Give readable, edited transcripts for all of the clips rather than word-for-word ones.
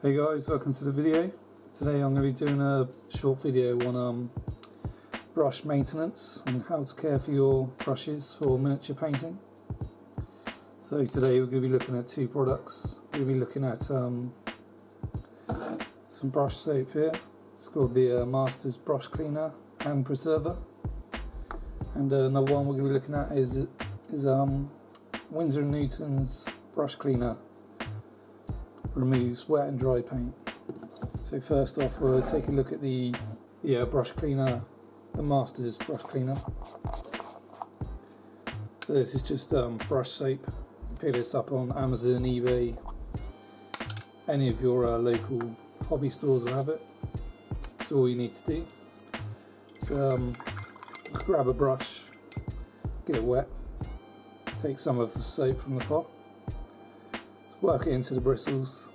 Hey guys, welcome to the video. Today I'm going to be doing a short video on brush maintenance and how to care for your brushes for miniature painting. So today we're going to be looking at two products. We're going to be looking at some brush soap here. It's called the Masters Brush Cleaner and Preserver. And another one we're going to be looking at is Winsor & Newton's Brush Cleaner. Removes wet and dry paint. So first off, we'll take a look at the brush cleaner, the Masters Brush Cleaner. So this is just brush soap. Pick this up on Amazon, eBay, any of your local hobby stores will have it. That's all you need to do. So grab a brush, get it wet, take some of the soap from the pot, work it into the bristles.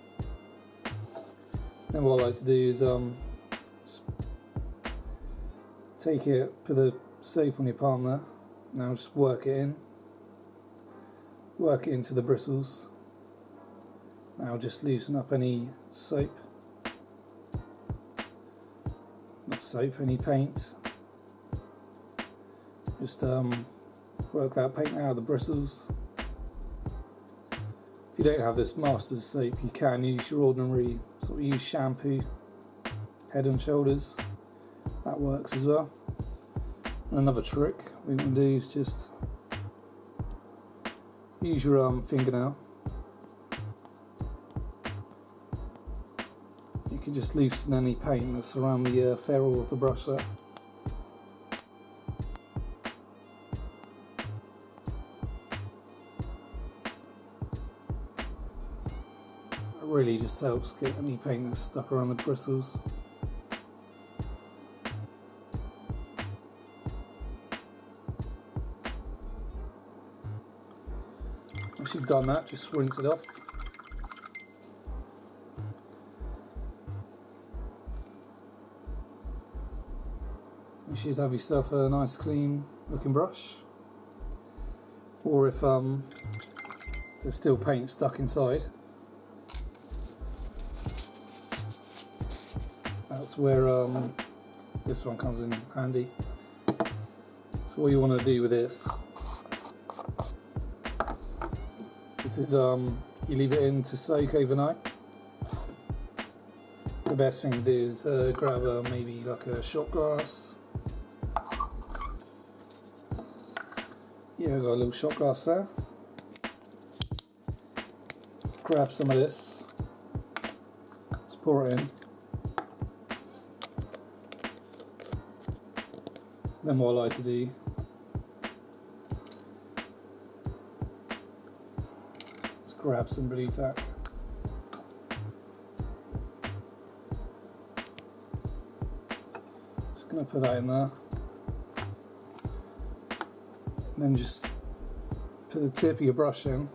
Then what I like to do is take it, put the soap on your palm there. Now just work it into the bristles. Now just loosen up any soap, not soap, any paint. Just work that paint out of the bristles. If you don't have this Masters soap, you can use your ordinary sort of use shampoo, Head and Shoulders. That works as well. And another trick we can do is just use your fingernail. You can just loosen any paint that's around the ferrule of the brush there. Really just helps get any paint that's stuck around the bristles. Once you've done that, just rinse it off. You should have yourself a nice clean looking brush. Or if there's still paint stuck inside, that's where this one comes in handy. So what you want to do with this is you leave it in to soak overnight. So the best thing to do is grab maybe like a shot glass. Yeah, I've got a little shot glass there. Grab some of this, just pour it in. Then what I like to do is grab some blue tack. Just going to put that in there. And then just put the tip of your brush in.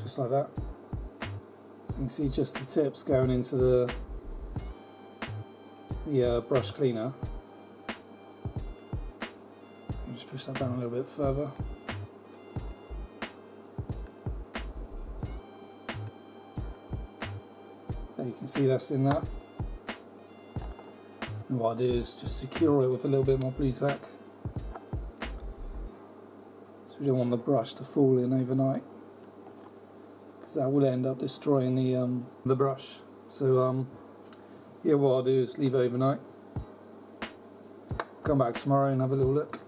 Just like that. So you can see just the tips going into the brush cleaner. And just push that down a little bit further. There, you can see that's in there. And what I do is just secure it with a little bit more blue tack. So we don't want the brush to fall in overnight, because that will end up destroying the brush. So yeah, what I'll do is leave it overnight, come back tomorrow and have a little look,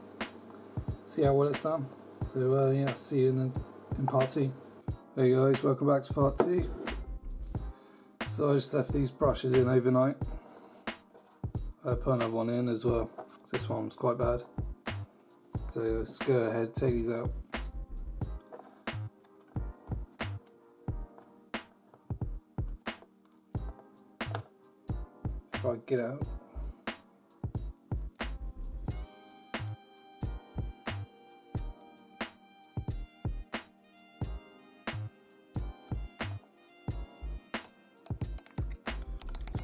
see how well it's done. So yeah, see you in part 2. Hey guys, welcome back to part 2. So I just left these brushes in overnight. I put another one in as well. This one was quite bad. So let's go ahead, take these out. If I get out.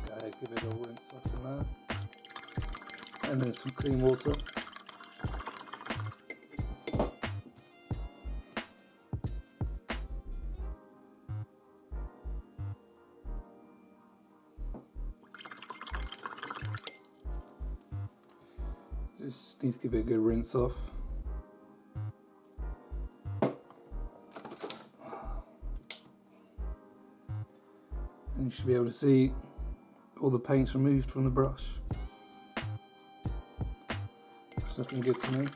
Go ahead, give it a rinse off in there. And then some clean water. Just need to give it a good rinse off. And you should be able to see all the paint's removed from the brush. It's looking good to me.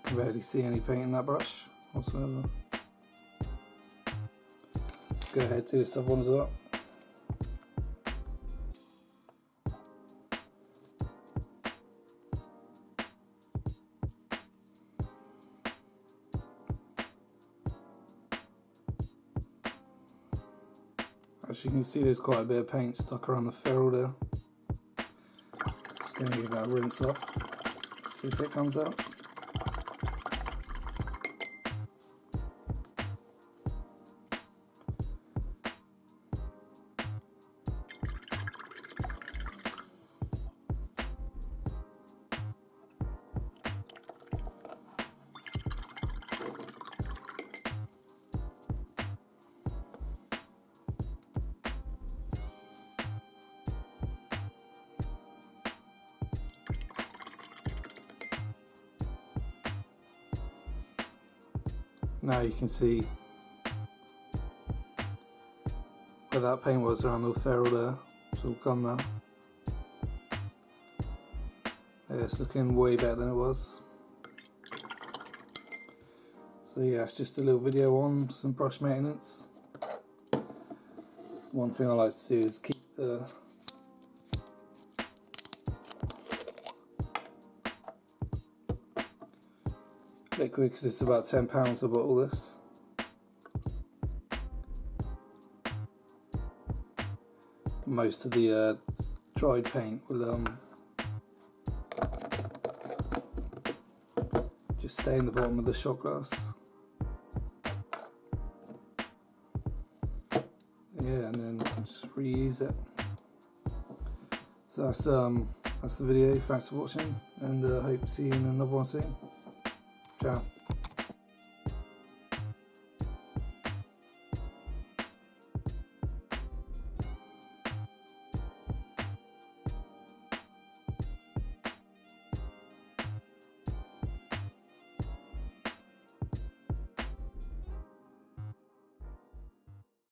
I can barely see any paint in that brush whatsoever. Go ahead to this other one as well. As you can see, there's quite a bit of paint stuck around the ferrule there. Just going to give that a rinse off, see if it comes out. Now you can see where that paint was around the ferrule there. It's all gone now. Yeah, it's looking way better than it was. So yeah, it's just a little video on some brush maintenance. One thing I like to do is keep the liquid, because it's about £10 a bottle this. Most of the dried paint will just stay in the bottom of the shot glass. Yeah, and then just reuse it. So that's the video. Thanks for watching, and hope to see you in another one soon. Ciao.